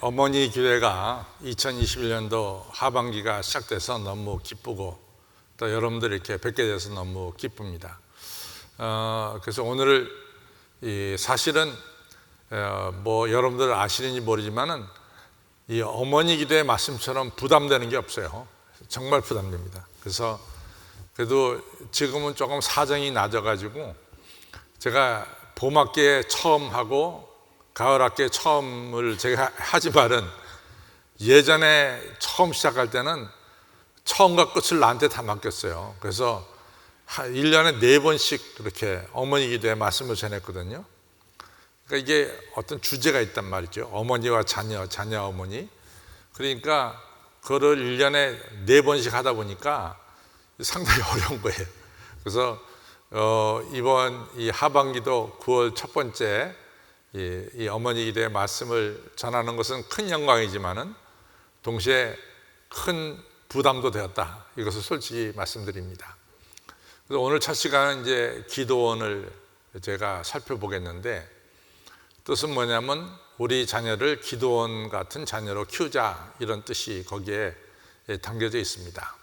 어머니 교회가 2021년도 하반기가 시작돼서 너무 기쁘고 또 여러분들 이렇게 뵙게 돼서 너무 기쁩니다. 그래서 오늘 사실은 뭐 여러분들 아시는지 모르지만은 이 어머니 기도의 말씀처럼 부담되는 게 없어요. 정말 부담됩니다. 그래서 그래도 지금은 조금 사정이 낮아가지고 제가 봄학기에 처음 하고 가을학기에 처음을 제가 하지만은 예전에 처음 시작할 때는 처음과 끝을 나한테 다 맡겼어요. 그래서 1년에 4번씩 그렇게 어머니 기도의 말씀을 전했거든요. 그러니까 이게 어떤 주제가 있단 말이죠. 어머니와 자녀, 자녀 어머니. 그러니까 그거를 1년에 4번씩 하다 보니까 상당히 어려운 거예요. 그래서 이번 이 하반기도 9월 첫 번째 이 어머니 기도의 말씀을 전하는 것은 큰 영광이지만은 동시에 큰 부담도 되었다. 이것을 솔직히 말씀드립니다. 그래서 오늘 첫 시간은 이제 기도원을 제가 살펴보겠는데 뜻은 뭐냐면 우리 자녀를 기도원 같은 자녀로 키우자, 이런 뜻이 거기에 담겨져 있습니다.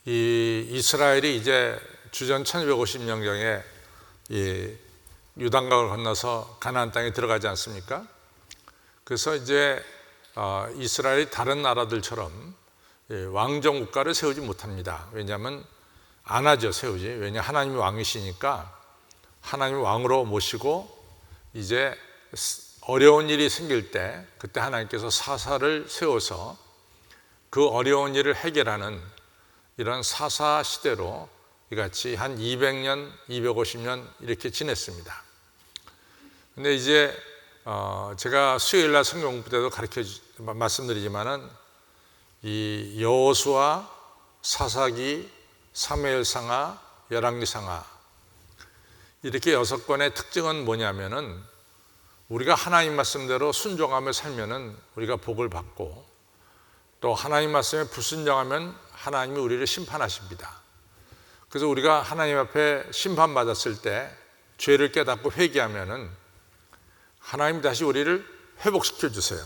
이 이스라엘이 이제 주전 1250년경에 이 요단강을 건너서 가나안 땅에 들어가지 않습니까? 그래서 이제 이스라엘이 다른 나라들처럼 왕정 국가를 세우지 못합니다. 왜냐하면 안 하죠, 세우지. 왜냐, 하나님이 왕이시니까 하나님이 왕으로 모시고 이제 어려운 일이 생길 때 그때 하나님께서 사사를 세워서 그 어려운 일을 해결하는 이런 사사 시대로 이같이 한 200년, 250년 이렇게 지냈습니다. 근데 이제 제가 수요일날 성경 공부 때도 말씀드리지만은 이 여호수아, 사사기, 사무엘상하, 열왕기상하 이렇게 6권의 특징은 뭐냐면은 우리가 하나님 말씀대로 순종하며 살면은 우리가 복을 받고 또 하나님 말씀에 불순종하면 하나님이 우리를 심판하십니다. 그래서 우리가 하나님 앞에 심판받았을 때 죄를 깨닫고 회개하면은 하나님이 다시 우리를 회복시켜 주세요.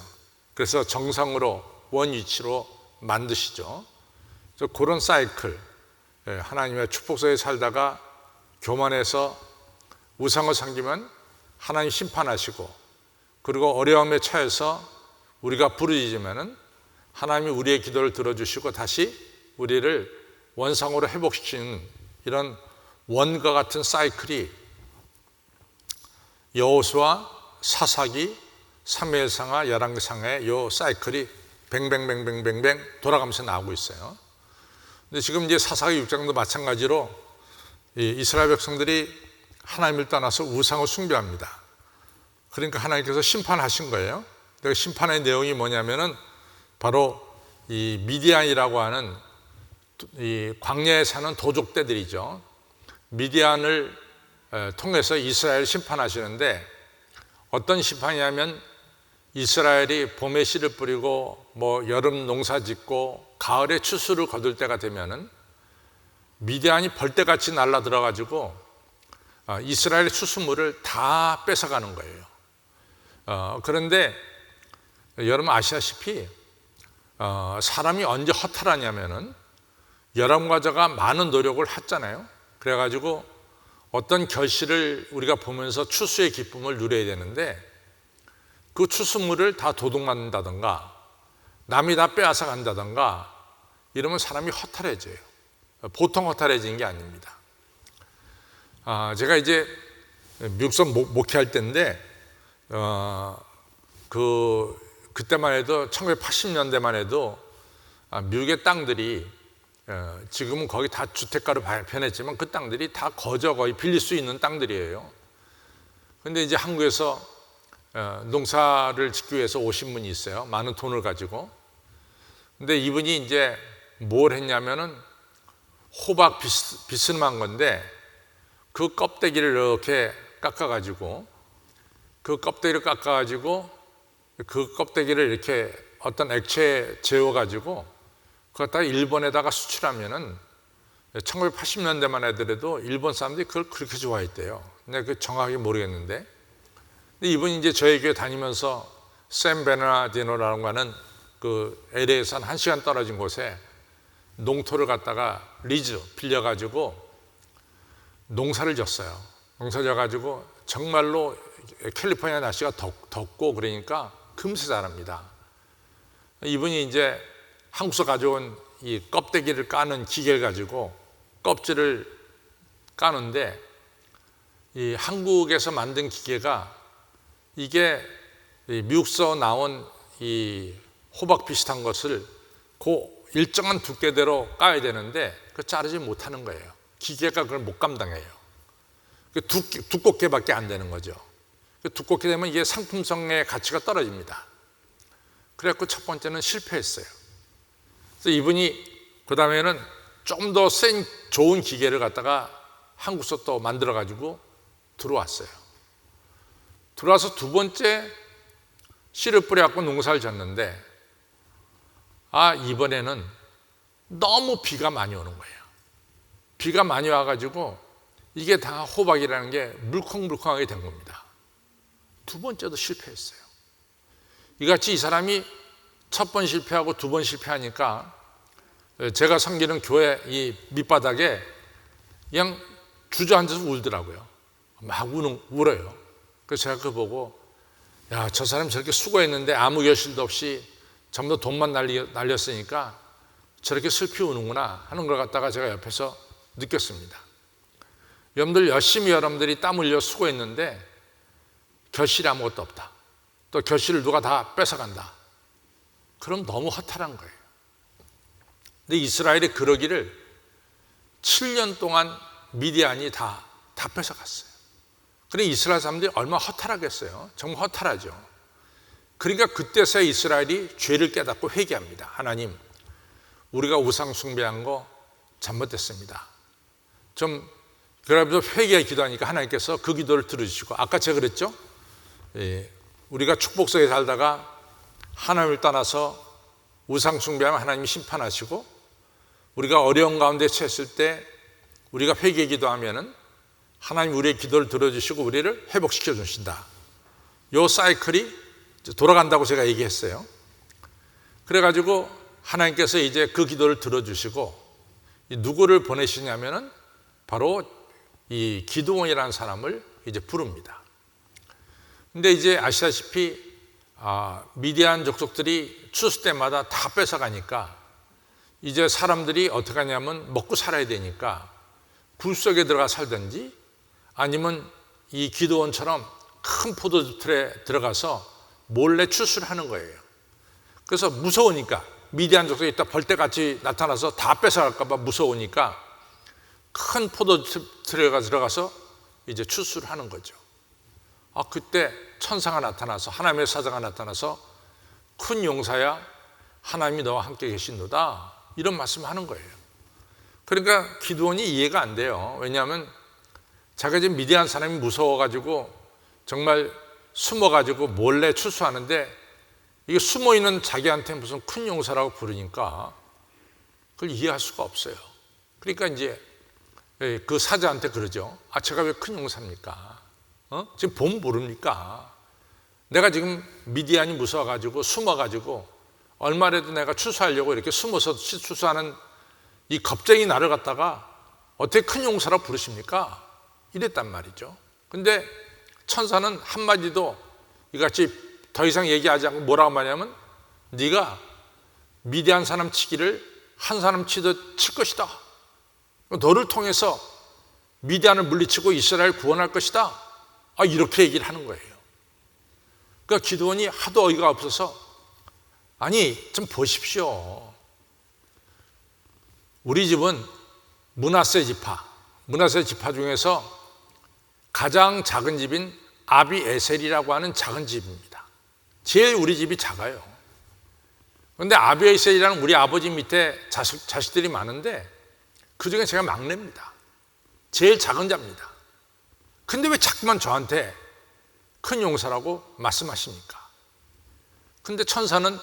그래서 정상으로 원위치로 만드시죠. 그래서 그런 사이클, 하나님의 축복 속에 살다가 교만해서 우상을 섬기면 하나님 심판하시고, 그리고 어려움에 처해서 우리가 부르짖으면은 하나님이 우리의 기도를 들어주시고 다시 우리를 원상으로 회복시키는 이런 원과 같은 사이클이 여호수아, 사사기, 사무엘상하, 열왕기상하의 이 사이클이 뱅뱅뱅뱅뱅뱅 돌아가면서 나오고 있어요. 근데 지금 이제 사사기 6장도 마찬가지로 이스라엘 백성들이 하나님을 떠나서 우상을 숭배합니다. 그러니까 하나님께서 심판하신 거예요. 그 심판의 내용이 뭐냐면은 바로 이 미디안이라고 하는 이 광야에 사는 도적떼들이죠. 미디안을 통해서 이스라엘을 심판하시는데 어떤 심판이냐면 이스라엘이 봄에 씨를 뿌리고 뭐 여름 농사 짓고 가을에 추수를 거둘 때가 되면은 미디안이 벌떼같이 날라 들어가지고 이스라엘의 추수물을 다 뺏어가는 거예요. 그런데 여러분 아시다시피 사람이 언제 허탈하냐면은 여러분과 제가 많은 노력을 했잖아요. 그래가지고 어떤 결실을 우리가 보면서 추수의 기쁨을 누려야 되는데 그 추수물을 다 도둑맞는다든가 남이 다 빼앗아 간다든가 이러면 사람이 허탈해져요. 보통 허탈해지는 게 아닙니다. 제가 이제 미국서 목회할 때인데 그때만 해도 1980년대만 해도 미국의 땅들이 지금은 거기 다 주택가로 변했지만 그 땅들이 다 거저 거의 빌릴 수 있는 땅들이에요. 근데 이제 한국에서 농사를 짓기 위해서 오신 분이 있어요. 많은 돈을 가지고. 근데 이분이 이제 뭘 했냐면은 호박 비스름한 건데 그 껍데기를 이렇게 깎아가지고 그 껍데기를 이렇게 어떤 액체에 재워가지고 그걸 일본에다가 수출하면은 1980년대만 하더라도 일본 사람들이 그걸 그렇게 좋아했대요. 근데 그 정확하게 모르겠는데 근데 이분이 이제 저희 교회 다니면서 샌 베르나디노라는 거는 그 LA에서 한 1시간 떨어진 곳에 농토를 갖다가 리즈 빌려가지고 농사를 졌어요. 농사 져가지고 정말로 캘리포니아 날씨가 덥고 그러니까 금세 자랍니다. 이분이 이제 한국에서 가져온 이 껍데기를 까는 기계를 가지고 껍질을 까는데, 이 한국에서 만든 기계가 이게 미국서 나온 이 호박 비슷한 것을 그 일정한 두께대로 까야 되는데 그 자르지 못하는 거예요. 기계가 그걸 못 감당해요. 두껍게밖에 안 되는 거죠. 두껍게 되면 이게 상품성의 가치가 떨어집니다. 그래갖고 첫 번째는 실패했어요. 그래서 이분이 그 다음에는 좀 더 센 좋은 기계를 갖다가 한국서 또 만들어 가지고 들어왔어요. 들어와서 두 번째 씨를 뿌려갖고 농사를 졌는데, 이번에는 너무 비가 많이 오는 거예요. 비가 많이 와가지고 이게 다 호박이라는 게 물컹물컹하게 된 겁니다. 두 번째도 실패했어요. 이같이 이 사람이 첫 번 실패하고 두 번 실패하니까 제가 섬기는 교회 이 밑바닥에 그냥 주저앉아서 울더라고요. 막 울어요. 그래서 제가 그거 보고, 야, 저 사람 저렇게 수고했는데 아무 결실도 없이 전부 다 돈만 날렸으니까 저렇게 슬피 우는구나 하는 걸 갖다가 제가 옆에서 느꼈습니다. 여러분들 열심히 여러분들이 땀 흘려 수고했는데 결실이 아무것도 없다. 또 결실을 누가 다 뺏어간다. 그럼 너무 허탈한 거예요. 근데 이스라엘이 그러기를 7년 동안 미디안이 다 뺏어갔어요. 그래 이스라엘 사람들이 얼마나 허탈하겠어요. 정말 허탈하죠. 그러니까 그때서야 이스라엘이 죄를 깨닫고 회개합니다. 하나님, 우리가 우상 숭배한 거 잘못됐습니다. 그래서 회개에 기도하니까 하나님께서 그 기도를 들어주시고, 아까 제가 그랬죠? 우리가 축복성에 살다가 하나님을 떠나서 우상 숭배하면 하나님이 심판하시고, 우리가 어려운 가운데 처했을 때 우리가 회개 기도하면은 하나님 우리의 기도를 들어주시고 우리를 회복시켜 주신다. 요 사이클이 돌아간다고 제가 얘기했어요. 그래가지고 하나님께서 이제 그 기도를 들어주시고 누구를 보내시냐면은 바로 이 기드온이라는 사람을 이제 부릅니다. 근데 이제 아시다시피 미디안 족속들이 추수 때마다 다 뺏어가니까 이제 사람들이 어떻게 하냐면 먹고 살아야 되니까 굴 속에 들어가 살든지 아니면 이 기드온처럼 큰 포도틀에 들어가서 몰래 추수를 하는 거예요. 그래서 무서우니까 미디안 족속이 이따 벌떼같이 나타나서 다 뺏어갈까 봐 무서우니까 큰 포도틀에 들어가서 이제 추수를 하는 거죠. 그때 천사가 나타나서, 하나님의 사자가 나타나서 큰 용사야 하나님이 너와 함께 계신도다, 이런 말씀을 하는 거예요. 그러니까 기드온이 이해가 안 돼요. 왜냐하면 자기가 지금 미디안 사람이 무서워가지고 정말 숨어가지고 몰래 추수하는데 이게 숨어있는 자기한테 무슨 큰 용사라고 부르니까 그걸 이해할 수가 없어요. 그러니까 이제 그 사자한테 그러죠. 제가 왜 큰 용사입니까? 지금 보면 모릅니까? 내가 지금 미디안이 무서워가지고 숨어가지고 얼마라도 내가 추수하려고 이렇게 숨어서 추수하는 이 겁쟁이 나를 갖다가 어떻게 큰 용사라고 부르십니까? 이랬단 말이죠. 근데 천사는 한마디도 이같이 더 이상 얘기하지 않고 뭐라고 말하냐면, 네가 미디안 사람 치기를 한 사람 치듯 칠 것이다. 너를 통해서 미디안을 물리치고 이스라엘 구원할 것이다. 이렇게 얘기를 하는 거예요. 그러니까 기드온이 하도 어이가 없어서, 좀 보십시오. 우리 집은 므낫세 지파 중에서 가장 작은 집인 아비에셀이라고 하는 작은 집입니다. 제일 우리 집이 작아요. 그런데 아비에셀이라는 우리 아버지 밑에 자식들이 많은데 그 중에 제가 막내입니다. 제일 작은 자입니다. 근데 왜 자꾸만 저한테 큰 용사라고 말씀하십니까? 근데 천사는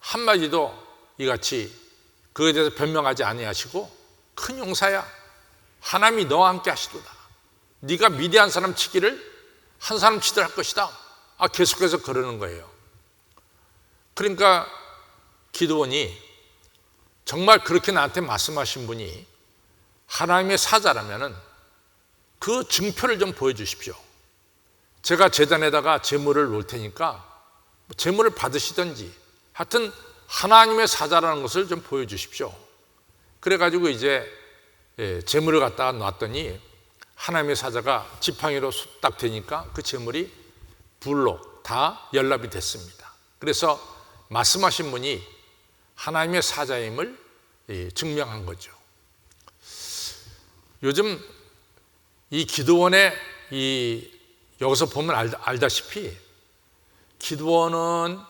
한마디도 이같이 그에 대해서 변명하지 아니하시고, 큰 용사야, 하나님이 너와 함께 하시도다. 네가 미디안 사람 치기를 한 사람 치듯 할 것이다. 계속해서 그러는 거예요. 그러니까 기드온이 정말 그렇게 나한테 말씀하신 분이 하나님의 사자라면은 그 증표를 좀 보여주십시오. 제가 제단에다가 제물을 놓을 테니까 제물을 받으시든지 하여튼 하나님의 사자라는 것을 좀 보여주십시오. 그래가지고 이제 제물을 갖다가 놨더니 하나님의 사자가 지팡이로 딱 대니까 그 제물이 불로 다 연락이 됐습니다. 그래서 말씀하신 분이 하나님의 사자임을 증명한 거죠. 요즘 이 기드온의 여기서 보면 알다시피 기드온은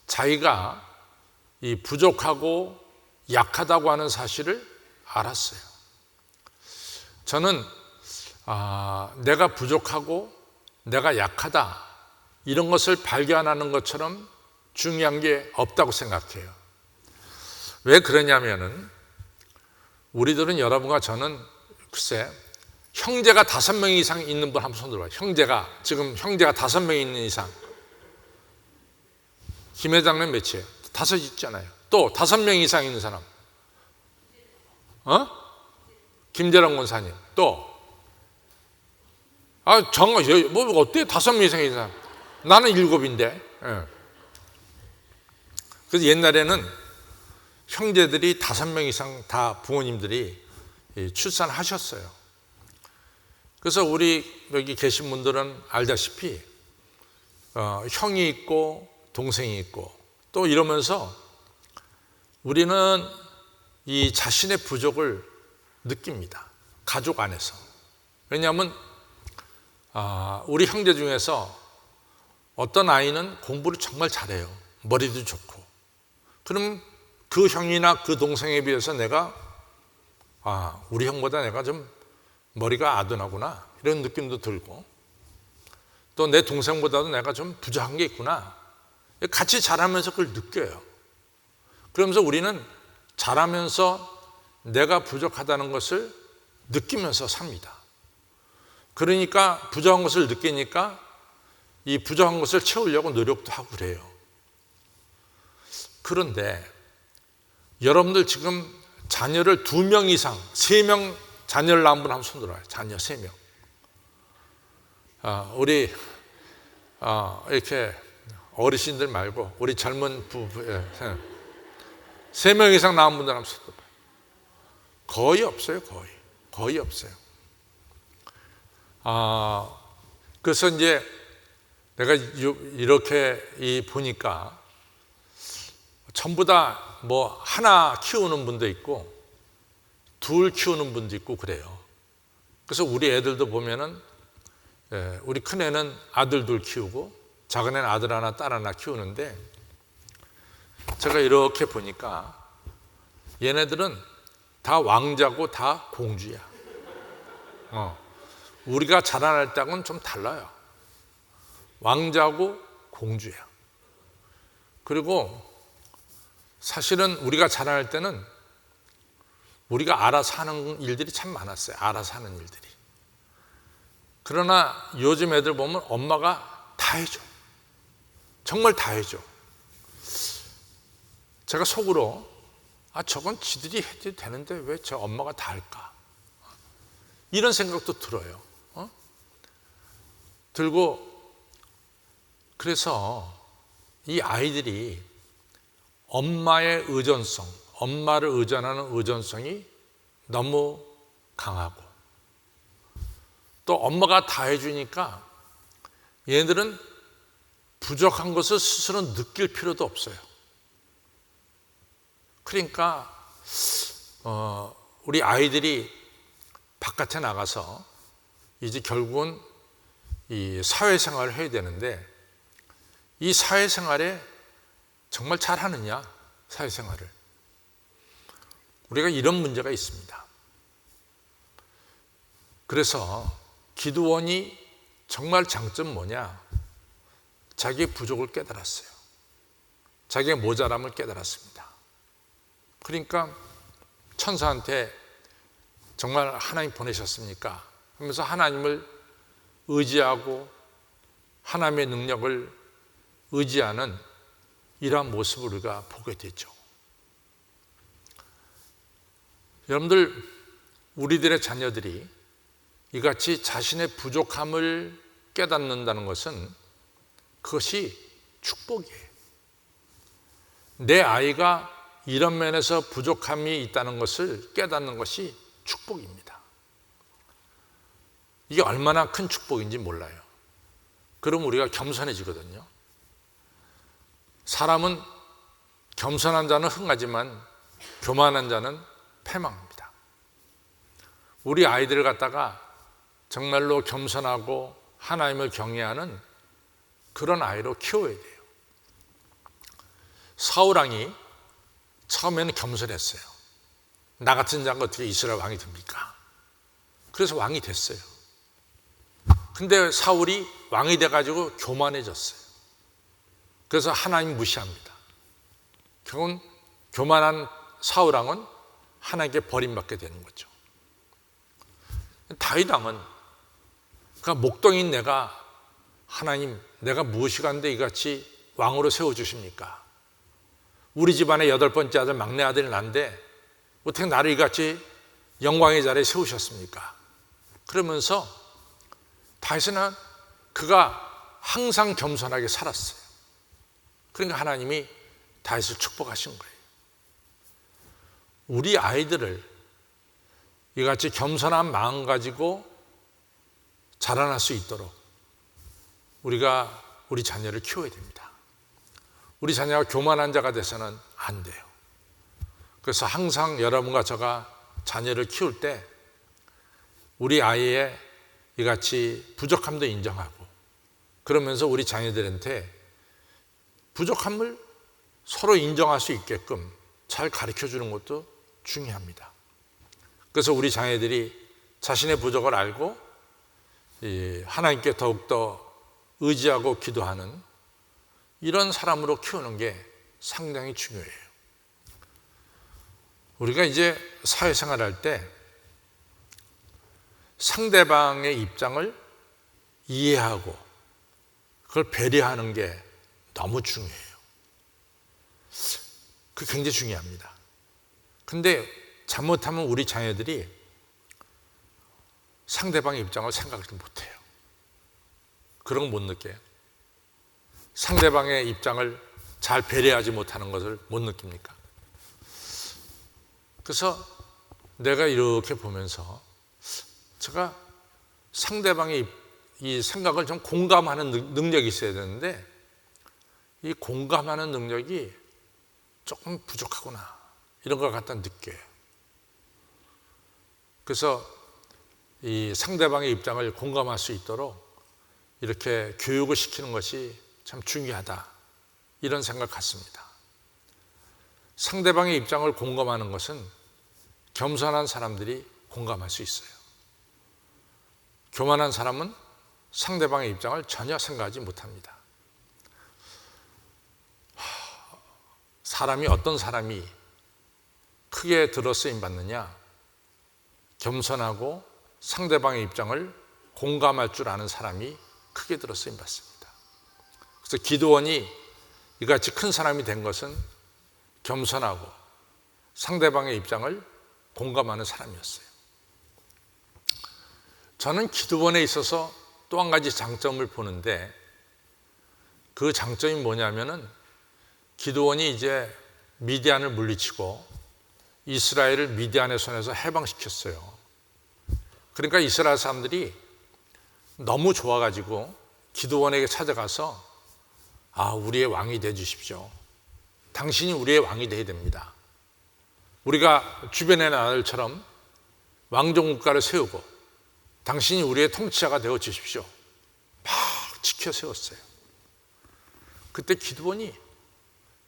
자기가 이 부족하고 약하다고 하는 사실을 알았어요. 저는 내가 부족하고 내가 약하다 이런 것을 발견하는 것처럼 중요한 게 없다고 생각해요. 왜 그러냐면은 우리들은 여러분과 저는 글쎄 형제가 5명 이상 있는 분 한번 손 들어봐요. 지금 형제가 5명 있는 이상. 김 회장님 몇이에요? 5 있잖아요. 또 5명 이상 있는 사람. 김재랑 권사님. 또 정말 뭐 어때요? 5명 이상 있는 사람. 나는 7인데. 그래서 옛날에는 형제들이 5명 이상 다 부모님들이 출산하셨어요. 그래서 우리 여기 계신 분들은 알다시피 형이 있고 동생이 있고 또 이러면서 우리는 이 자신의 부족을 느낍니다. 가족 안에서. 왜냐하면 우리 형제 중에서 어떤 아이는 공부를 정말 잘해요. 머리도 좋고. 그럼 그 형이나 그 동생에 비해서 내가 우리 형보다 내가 좀 머리가 아둔하구나 이런 느낌도 들고 또 내 동생보다도 내가 좀 부족한 게 있구나 같이 자라면서 그걸 느껴요. 그러면서 우리는 자라면서 내가 부족하다는 것을 느끼면서 삽니다. 그러니까 부족한 것을 느끼니까 이 부족한 것을 채우려고 노력도 하고 그래요. 그런데 여러분들 지금 자녀를 2명 이상 3명 자녀를 낳은 분 한번 손 들어요. 자녀 3명. 우리 이렇게 어르신들 말고 우리 젊은 부부 3명 이상 낳은 분들 한번 손 들어요. 거의 없어요. 거의 없어요. 그래서 이제 내가 이렇게 보니까 전부 다 뭐 하나 키우는 분도 있고 2 키우는 분도 있고 그래요. 그래서 우리 애들도 보면은 우리 큰애는 아들 2 키우고 작은애는 아들 하나 딸 하나 키우는데 제가 이렇게 보니까 얘네들은 다 왕자고 다 공주야. 우리가 자라날 때하고는 좀 달라요. 왕자고 공주야. 그리고 사실은 우리가 자라날 때는 우리가 알아서 하는 일들이 참 많았어요. 알아서 하는 일들이. 그러나 요즘 애들 보면 엄마가 다 해줘. 정말 다 해줘. 제가 속으로 저건 지들이 해도 되는데 왜 저 엄마가 다 할까? 이런 생각도 들어요. 들고 그래서 이 아이들이 엄마의 의존성, 엄마를 의존하는 의존성이 너무 강하고 또 엄마가 다 해주니까 얘네들은 부족한 것을 스스로 느낄 필요도 없어요. 그러니까 우리 아이들이 바깥에 나가서 이제 결국은 이 사회생활을 해야 되는데 이 사회생활에 정말 잘하느냐, 사회생활을. 우리가 이런 문제가 있습니다. 그래서 기드온이 정말 장점 뭐냐? 자기의 부족을 깨달았어요. 자기의 모자람을 깨달았습니다. 그러니까 천사한테 정말 하나님 보내셨습니까? 하면서 하나님을 의지하고 하나님의 능력을 의지하는 이러한 모습을 우리가 보게 되죠. 여러분들, 우리들의 자녀들이 이같이 자신의 부족함을 깨닫는다는 것은 그것이 축복이에요. 내 아이가 이런 면에서 부족함이 있다는 것을 깨닫는 것이 축복입니다. 이게 얼마나 큰 축복인지 몰라요. 그럼 우리가 겸손해지거든요. 사람은 겸손한 자는 흥하지만 교만한 자는 패망합니다. 우리 아이들을 갖다가 정말로 겸손하고 하나님을 경외하는 그런 아이로 키워야 돼요. 사울왕이 처음에는 겸손했어요. 나 같은 자가 어떻게 이스라엘 왕이 됩니까? 그래서 왕이 됐어요. 근데 사울이 왕이 돼가지고 교만해졌어요. 그래서 하나님 무시합니다. 결국은 교만한 사울왕은 하나님께 버림받게 되는 거죠. 다윗 왕은 그러니까 목동인 내가 하나님, 내가 무엇이 간데 이같이 왕으로 세워주십니까? 우리 집안의 8번째 아들 막내 아들이 난데 어떻게 나를 이같이 영광의 자리에 세우셨습니까? 그러면서 다윗은 그가 항상 겸손하게 살았어요. 그러니까 하나님이 다윗을 축복하신 거예요. 우리 아이들을 이같이 겸손한 마음 가지고 자라날 수 있도록 우리가 우리 자녀를 키워야 됩니다. 우리 자녀가 교만한 자가 돼서는 안 돼요. 그래서 항상 여러분과 제가 자녀를 키울 때 우리 아이의 이같이 부족함도 인정하고 그러면서 우리 자녀들한테 부족함을 서로 인정할 수 있게끔 잘 가르쳐 주는 것도 중요합니다. 그래서 우리 자녀들이 자신의 부족을 알고 하나님께 더욱더 의지하고 기도하는 이런 사람으로 키우는 게 상당히 중요해요. 우리가 이제 사회생활 할 때 상대방의 입장을 이해하고 그걸 배려하는 게 너무 중요해요. 그게 굉장히 중요합니다. 근데 잘못하면 우리 자녀들이 상대방의 입장을 생각을 못해요. 그런 거 못 느껴요. 상대방의 입장을 잘 배려하지 못하는 것을 못 느낍니까? 그래서 내가 이렇게 보면서 제가 상대방의 이 생각을 좀 공감하는 능력이 있어야 되는데 이 공감하는 능력이 조금 부족하구나 이런 걸 갖다 느껴요. 그래서 이 상대방의 입장을 공감할 수 있도록 이렇게 교육을 시키는 것이 참 중요하다 이런 생각 같습니다. 상대방의 입장을 공감하는 것은 겸손한 사람들이 공감할 수 있어요. 교만한 사람은 상대방의 입장을 전혀 생각하지 못합니다. 사람이 어떤 사람이 크게 들어 쓰임 받느냐? 겸손하고 상대방의 입장을 공감할 줄 아는 사람이 크게 들어 쓰임 받습니다. 그래서 기드온이 이같이 큰 사람이 된 것은 겸손하고 상대방의 입장을 공감하는 사람이었어요. 저는 기드온에 있어서 또 한 가지 장점을 보는데 그 장점이 뭐냐면은 기드온이 이제 미디안을 물리치고 이스라엘을 미디안의 손에서 해방시켰어요. 그러니까 이스라엘 사람들이 너무 좋아가지고 기드온에게 찾아가서 우리의 왕이 돼 주십시오. 당신이 우리의 왕이 돼야 됩니다. 우리가 주변의 나라들처럼 왕정국가를 세우고 당신이 우리의 통치자가 되어 주십시오. 막 지켜 세웠어요. 그때 기드온이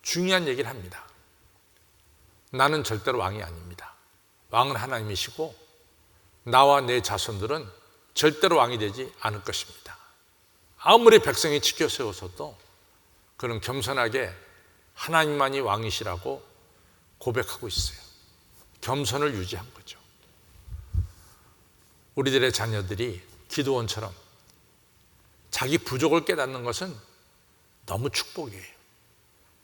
중요한 얘기를 합니다. 나는 절대로 왕이 아닙니다. 왕은 하나님이시고 나와 내 자손들은 절대로 왕이 되지 않을 것입니다. 아무리 백성이 지켜 세워서도 그는 겸손하게 하나님만이 왕이시라고 고백하고 있어요. 겸손을 유지한 거죠. 우리들의 자녀들이 기드온처럼 자기 부족을 깨닫는 것은 너무 축복이에요.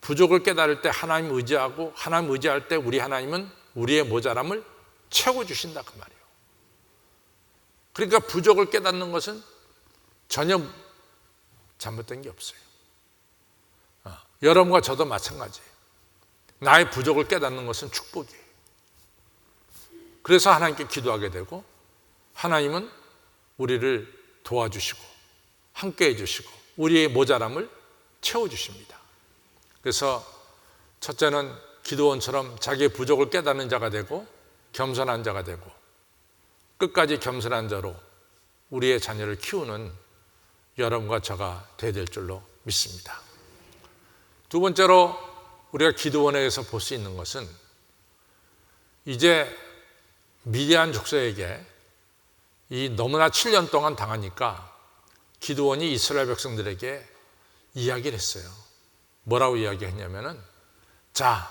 부족을 깨달을 때 하나님 의지하고 하나님 의지할 때 우리 하나님은 우리의 모자람을 채워주신다 그 말이에요. 그러니까 부족을 깨닫는 것은 전혀 잘못된 게 없어요. 여러분과 저도 마찬가지예요. 나의 부족을 깨닫는 것은 축복이에요. 그래서 하나님께 기도하게 되고 하나님은 우리를 도와주시고 함께 해주시고 우리의 모자람을 채워주십니다. 그래서 첫째는 기드온처럼 자기의 부족을 깨닫는 자가 되고 겸손한 자가 되고 끝까지 겸손한 자로 우리의 자녀를 키우는 여러분과 저가 되어야 될 줄로 믿습니다. 두 번째로 우리가 기드온에게서 볼 수 있는 것은 이제 미디안 족속에게 이 너무나 7년 동안 당하니까 기드온이 이스라엘 백성들에게 이야기를 했어요. 뭐라고 이야기했냐면은 자,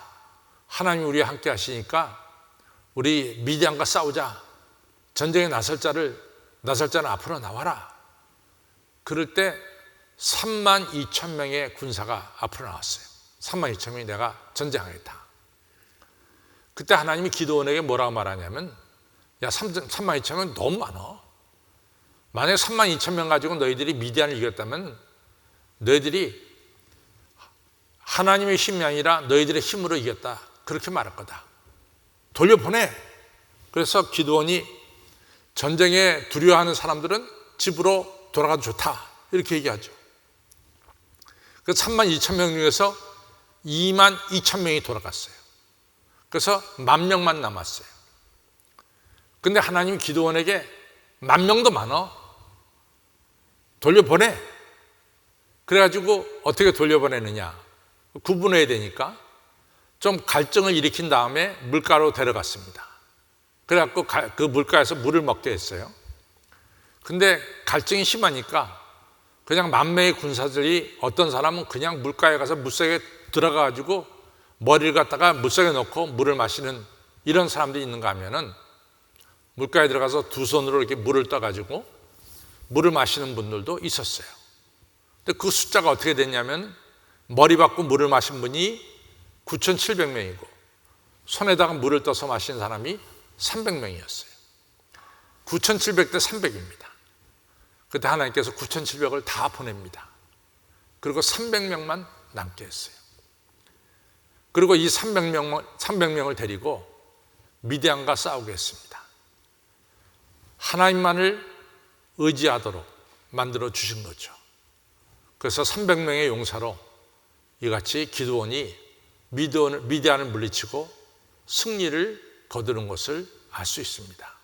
하나님 우리와 함께 하시니까 우리 미디안과 싸우자. 전쟁에 나설 자는 앞으로 나와라. 그럴 때 32,000명의 군사가 앞으로 나왔어요. 32,000명이 내가 전쟁하겠다. 그때 하나님이 기드온에게 뭐라고 말하냐면 야, 32,000명 너무 많아. 만약에 32,000명 가지고 너희들이 미디안을 이겼다면 너희들이 하나님의 힘이 아니라 너희들의 힘으로 이겼다. 그렇게 말할 거다. 돌려보내. 그래서 기드온이 전쟁에 두려워하는 사람들은 집으로 돌아가도 좋다. 이렇게 얘기하죠. 그 32,000명 중에서 22,000명이 돌아갔어요. 그래서 10,000명만 남았어요. 근데 하나님이 기드온에게 10,000명도 많아. 돌려보내. 그래가지고 어떻게 돌려보내느냐. 구분해야 되니까 좀 갈증을 일으킨 다음에 물가로 데려갔습니다. 그래갖고 그 물가에서 물을 먹게 했어요. 근데 갈증이 심하니까 그냥 10,000명의 군사들이 어떤 사람은 그냥 물가에 가서 물속에 들어가가지고 머리를 갖다가 물속에 넣고 물을 마시는 이런 사람들이 있는가 하면은 물가에 들어가서 두 손으로 이렇게 물을 떠가지고 물을 마시는 분들도 있었어요. 근데 그 숫자가 어떻게 됐냐면 머리 받고 물을 마신 분이 9,700명이고 손에다가 물을 떠서 마신 사람이 300명이었어요. 9,700 대 300입니다. 그때 하나님께서 9,700을 다 보냅니다. 그리고 300명만 남게 했어요. 그리고 이 300명을 데리고 미디안과 싸우게 했습니다. 하나님만을 의지하도록 만들어 주신 거죠. 그래서 300명의 용사로 이같이 기드온이 미디안을 물리치고 승리를 거두는 것을 알 수 있습니다.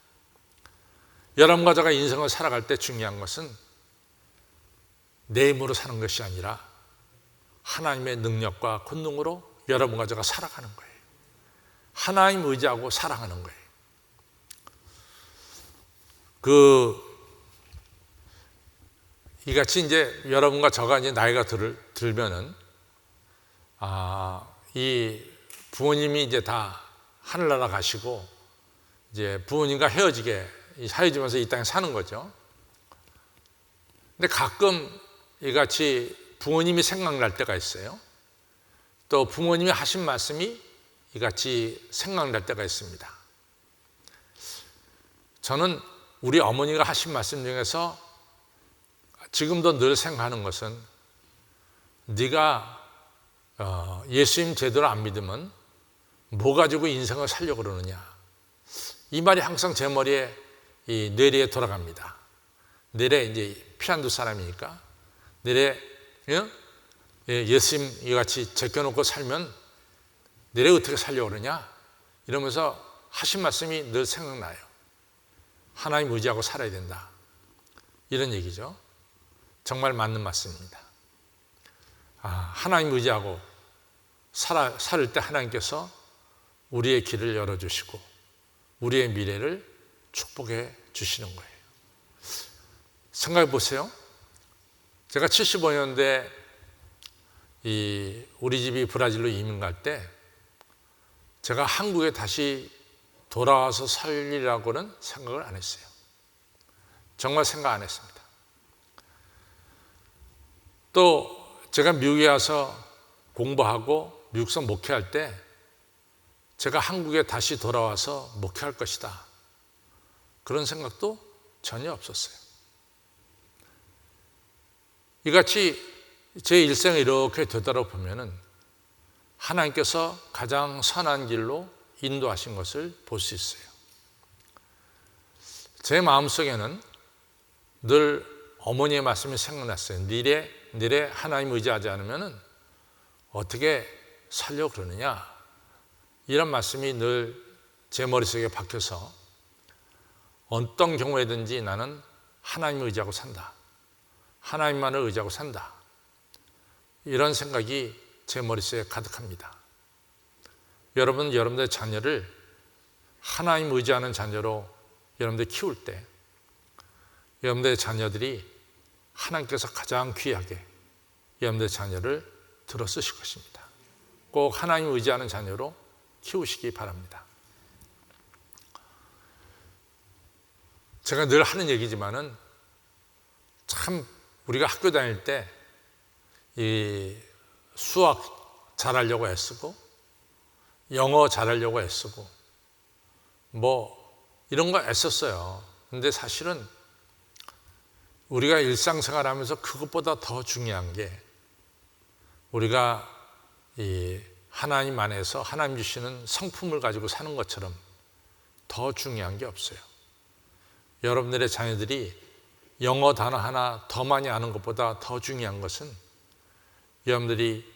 여러분과 제가 인생을 살아갈 때 중요한 것은 내 힘으로 사는 것이 아니라 하나님의 능력과 권능으로 여러분과 제가 살아가는 거예요. 하나님 의지하고 사랑하는 거예요. 이같이 이제 여러분과 저가 이제 나이가 들면은 이 부모님이 이제 다 하늘나라 가시고 이제 부모님과 헤어지면서 이 땅에 사는 거죠. 근데 가끔 이같이 부모님이 생각날 때가 있어요. 또 부모님이 하신 말씀이 이같이 생각날 때가 있습니다. 저는 우리 어머니가 하신 말씀 중에서 지금도 늘 생각하는 것은 네가 예수님 제대로 안 믿으면 뭐 가지고 인생을 살려고 그러느냐. 이 말이 항상 제 머리에 이 뇌리에 돌아갑니다. 뇌리에 이제 피안도 사람이니까 뇌리에 예수님 같이 제껴놓고 살면 뇌리에 어떻게 살려고 그러냐 이러면서 하신 말씀이 늘 생각나요. 하나님 의지하고 살아야 된다. 이런 얘기죠. 정말 맞는 말씀입니다. 하나님 의지하고 살을 때 하나님께서 우리의 길을 열어주시고 우리의 미래를 축복해 주시는 거예요. 생각해 보세요. 제가 75년대 우리 집이 브라질로 이민 갈 때 제가 한국에 다시 돌아와서 살리라고는 생각을 안 했어요. 정말 생각 안 했습니다. 또 제가 미국에 와서 공부하고 미국서 목회할 때 제가 한국에 다시 돌아와서 목회할 것이다, 그런 생각도 전혀 없었어요. 이같이 제 일생을 이렇게 되돌아보면은 하나님께서 가장 선한 길로 인도하신 것을 볼 수 있어요. 제 마음속에는 늘 어머니의 말씀이 생각났어요. 니네 하나님 의지하지 않으면 어떻게 살려고 그러느냐, 이런 말씀이 늘 제 머릿속에 박혀서 어떤 경우에든지 나는 하나님을 의지하고 산다, 하나님만을 의지하고 산다, 이런 생각이 제 머릿속에 가득합니다. 여러분들의 자녀를 하나님 의지하는 자녀로 여러분들 키울 때 여러분들의 자녀들이 하나님께서 가장 귀하게 여러분들의 자녀를 들어 쓰실 것입니다. 꼭 하나님 의지하는 자녀로 키우시기 바랍니다. 제가 늘 하는 얘기지만은 참 우리가 학교 다닐 때 이 수학 잘하려고 애쓰고 영어 잘하려고 애쓰고 이런 거 애썼어요. 근데 사실은 우리가 일상생활하면서 그것보다 더 중요한 게 우리가 이 하나님 안에서 하나님 주시는 성품을 가지고 사는 것처럼 더 중요한 게 없어요. 여러분들의 자녀들이 영어 단어 하나 더 많이 아는 것보다 더 중요한 것은 여러분들이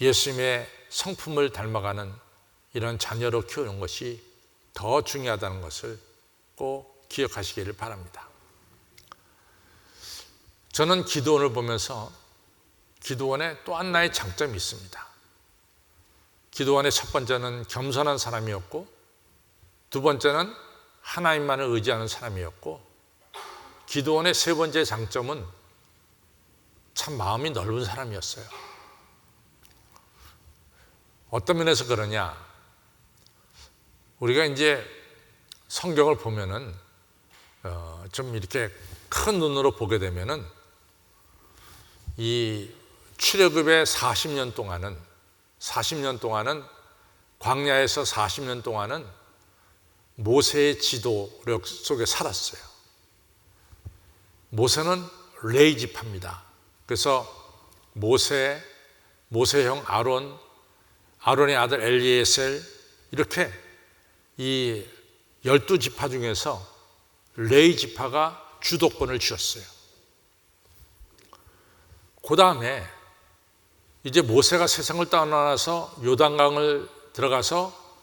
예수님의 성품을 닮아가는 이런 자녀로 키우는 것이 더 중요하다는 것을 꼭 기억하시기를 바랍니다. 저는 기드온을 보면서 기드온의 또 하나의 장점이 있습니다. 기드온의 첫 번째는 겸손한 사람이었고, 두 번째는 하나님만을 의지하는 사람이었고, 기드온의 세 번째 장점은 참 마음이 넓은 사람이었어요. 어떤 면에서 그러냐, 우리가 이제 성경을 보면은 좀 이렇게 큰 눈으로 보게 되면은 이 출애굽의 40년 동안은 광야에서 40년 동안은 모세의 지도력 속에 살았어요. 모세는 레위 지파입니다. 그래서 모세 형 아론의 아들 엘리에셀, 이렇게 이 12지파 중에서 레위 지파가 주도권을 쥐었어요. 그 다음에 이제 모세가 세상을 떠나서 요단강을 들어가서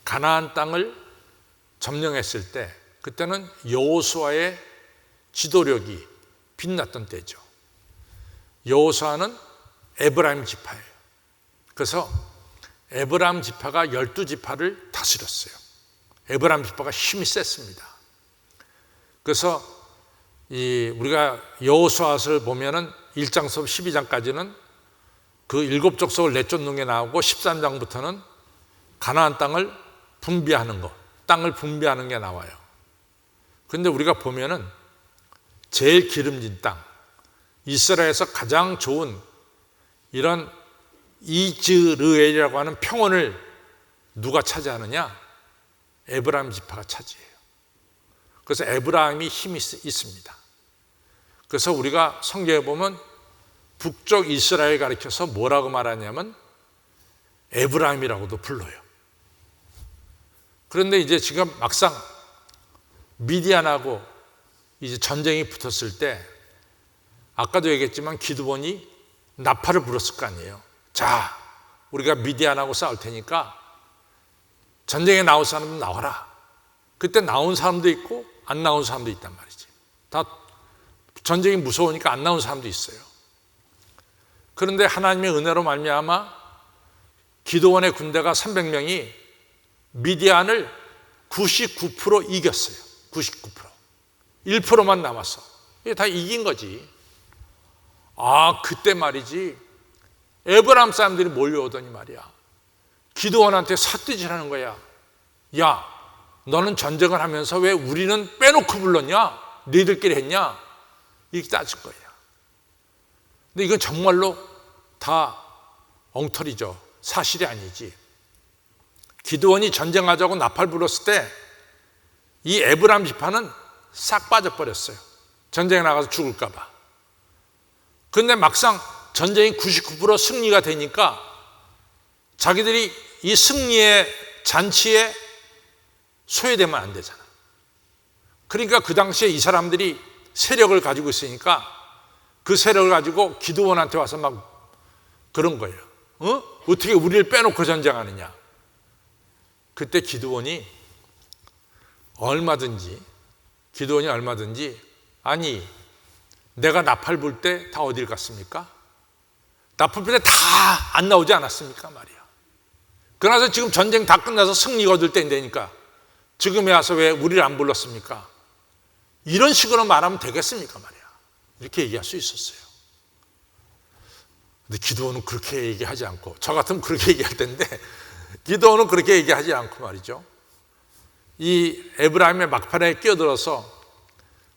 가나안 땅을 점령했을 때, 그때는 여호수아의 지도력이 빛났던 때죠. 여호수아는 에브라임 지파예요. 그래서 에브라임 지파가 12지파를 다스렸어요. 에브라임 지파가 힘이 셌습니다. 그래서 우리가 여호수아서를 보면은 1장서부터 12장까지는 그 7족속을 내쫓는 게 나오고, 13장부터는 가나안 땅을 분배하는 거, 땅을 분배하는 게 나와요. 그런데 우리가 보면은 제일 기름진 땅, 이스라엘에서 가장 좋은 이런 이즈르엘이라고 하는 평원을 누가 차지하느냐? 에브라임 지파가 차지해요. 그래서 에브라임이 힘이 있습니다. 그래서 우리가 성경에 보면 북쪽 이스라엘 가리켜서 뭐라고 말하냐면 에브라임이라고도 불러요. 그런데 이제 지금 막상 미디안하고 이제 전쟁이 붙었을 때, 아까도 얘기했지만 기드온이 나팔을 불었을 거 아니에요. 자, 우리가 미디안하고 싸울 테니까 전쟁에 나올 사람은 나와라. 그때 나온 사람도 있고 안 나온 사람도 있단 말이지. 다 전쟁이 무서우니까 안 나온 사람도 있어요. 그런데 하나님의 은혜로 말미암아 기드온의 군대가 300명이 미디안을 99% 이겼어요. 99%. 1%만 남았어. 이게 다 이긴 거지. 그때 말이지, 에브라임 사람들이 몰려오더니 말이야, 기드온한테 삿대질하는 거야. 야, 너는 전쟁을 하면서 왜 우리는 빼놓고 불렀냐? 너희들끼리 했냐? 이렇게 따질 거야. 근데 이건 정말로 다 엉터리죠. 사실이 아니지. 기드온이 전쟁하자고 나팔 불었을 때 이 에브라임 지파는 싹 빠져버렸어요. 전쟁에 나가서 죽을까 봐. 그런데 막상 전쟁이 99% 승리가 되니까 자기들이 이 승리의 잔치에 소외되면 안 되잖아. 그러니까 그 당시에 이 사람들이 세력을 가지고 있으니까 그 세력을 가지고 기드온한테 와서 막 그런 거예요. 어떻게 우리를 빼놓고 전쟁하느냐. 그때 기드온이 얼마든지 아니 내가 나팔 불 때 다 어딜 갔습니까? 나팔 불 때 다 안 나오지 않았습니까 말이야. 그러나서 지금 전쟁 다 끝나서 승리 거둘 때인데니까 지금에 와서 왜 우리를 안 불렀습니까? 이런 식으로 말하면 되겠습니까 말이야. 이렇게 얘기할 수 있었어요. 근데 기드온은 그렇게 얘기하지 않고, 저 같으면 그렇게 얘기할 텐데 기드온은 그렇게 얘기하지 않고 말이죠. 이 에브라임의 막판에 끼어들어서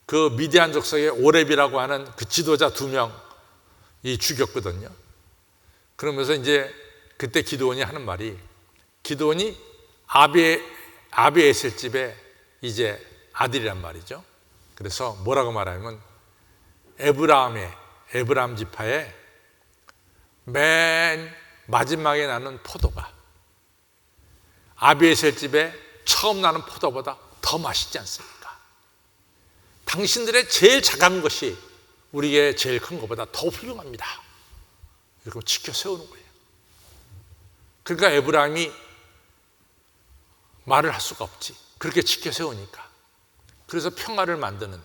그 미디안 족속의 오렙이라고 하는 그 지도자 2명이 죽였거든요. 그러면서 이제 그때 기드온이 하는 말이, 기드온이 아비에셀 집에 이제 아들이란 말이죠. 그래서 뭐라고 말하면 에브라임 지파의 맨 마지막에 나는 포도가 아비에셀 집에 처음 나는 포도보다 더 맛있지 않습니까? 당신들의 제일 작은 것이 우리의 제일 큰 것보다 더 훌륭합니다. 이렇게 지켜 세우는 거예요. 그러니까 에브라임이 말을 할 수가 없지. 그렇게 지켜 세우니까. 그래서 평화를 만드는,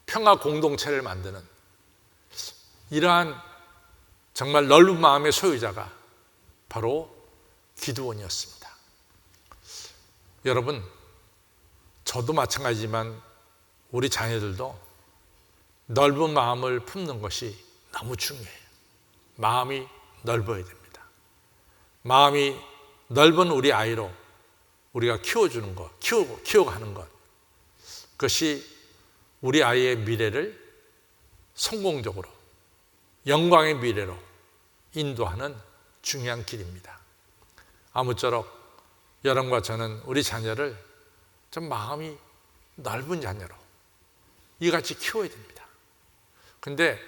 평화 공동체를 만드는 이러한 정말 넓은 마음의 소유자가 바로 기드온이었습니다. 여러분, 저도 마찬가지지만 우리 자녀들도 넓은 마음을 품는 것이 너무 중요해요. 마음이 넓어야 됩니다. 마음이 넓은 우리 아이로 우리가 키워주는 것, 키워가는 것, 그것이 우리 아이의 미래를 성공적으로 영광의 미래로 인도하는 중요한 길입니다. 아무쪼록 여러분과 저는 우리 자녀를 좀 마음이 넓은 자녀로 이같이 키워야 됩니다. 근데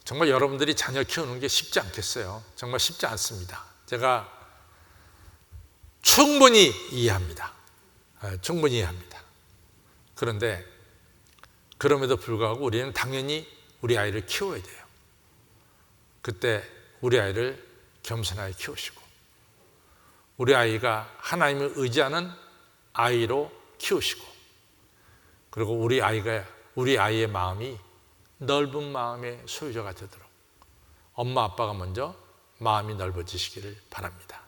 정말 여러분들이 자녀 키우는 게 쉽지 않겠어요? 정말 쉽지 않습니다. 제가 충분히 이해합니다. 충분히 이해합니다. 그런데 그럼에도 불구하고 우리는 당연히 우리 아이를 키워야 돼요. 그때 우리 아이를 겸손하게 키우시고 우리 아이가 하나님을 의지하는 아이로 키우시고, 그리고 우리 아이의 마음이 넓은 마음의 소유자가 되도록 엄마 아빠가 먼저 마음이 넓어지시기를 바랍니다.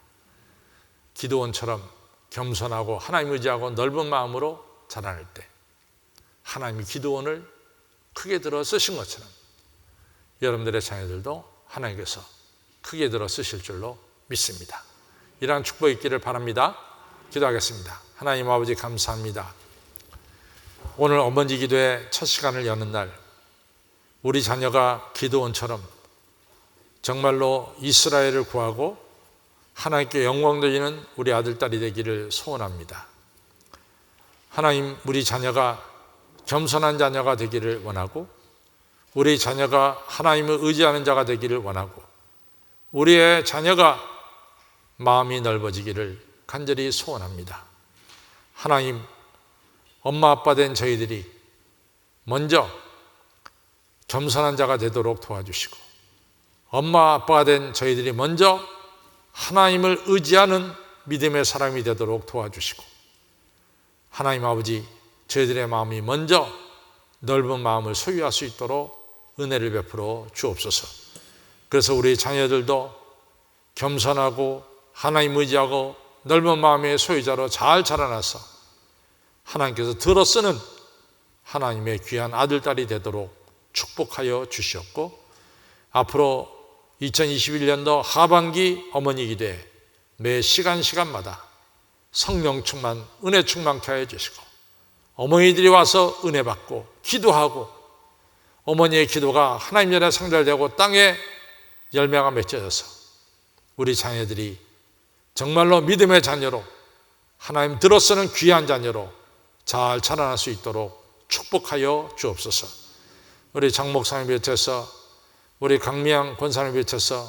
기드온처럼 겸손하고 하나님 의지하고 넓은 마음으로 자라날 때 하나님이 기드온을 크게 들어 쓰신 것처럼 여러분들의 자녀들도 하나님께서 크게 들어 쓰실 줄로 믿습니다. 이러한 축복이 있기를 바랍니다. 기도하겠습니다. 하나님 아버지 감사합니다. 오늘 어머니 기도의 첫 시간을 여는 날 우리 자녀가 기드온처럼 정말로 이스라엘을 구하고 하나님께 영광 돌리는 우리 아들, 딸이 되기를 소원합니다. 하나님, 우리 자녀가 겸손한 자녀가 되기를 원하고 우리 자녀가 하나님을 의지하는 자가 되기를 원하고 우리의 자녀가 마음이 넓어지기를 간절히 소원합니다. 하나님, 엄마 아빠 된 저희들이 먼저 겸손한 자가 되도록 도와주시고 엄마 아빠가 된 저희들이 먼저 하나님을 의지하는 믿음의 사람이 되도록 도와주시고 하나님 아버지, 저희들의 마음이 먼저 넓은 마음을 소유할 수 있도록 은혜를 베풀어 주옵소서. 그래서 우리 자녀들도 겸손하고 하나님 의지하고 넓은 마음의 소유자로 잘 자라나서 하나님께서 들어 쓰는 하나님의 귀한 아들, 딸이 되도록 축복하여 주시옵고 앞으로 2021년도 하반기 어머니 기도에 매 시간마다 성령 충만, 은혜 충만케 하여 주시고 어머니들이 와서 은혜 받고 기도하고 어머니의 기도가 하나님 전에 상달되고 땅에 열매가 맺혀져서 우리 자녀들이 정말로 믿음의 자녀로 하나님 들어서는 귀한 자녀로 잘 자라날 수 있도록 축복하여 주옵소서. 우리 장 목사님 비롯해서 우리 강미양 권사님 비롯해서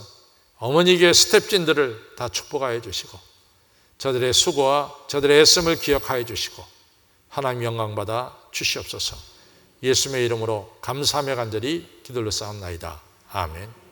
어머니에게 스텝진들을 다 축복하여 주시고 저들의 수고와 저들의 애씀을 기억하여 주시고 하나님 영광받아 주시옵소서. 예수님의 이름으로 감사하며 간절히 기도를 쌓옵나이다. 아멘.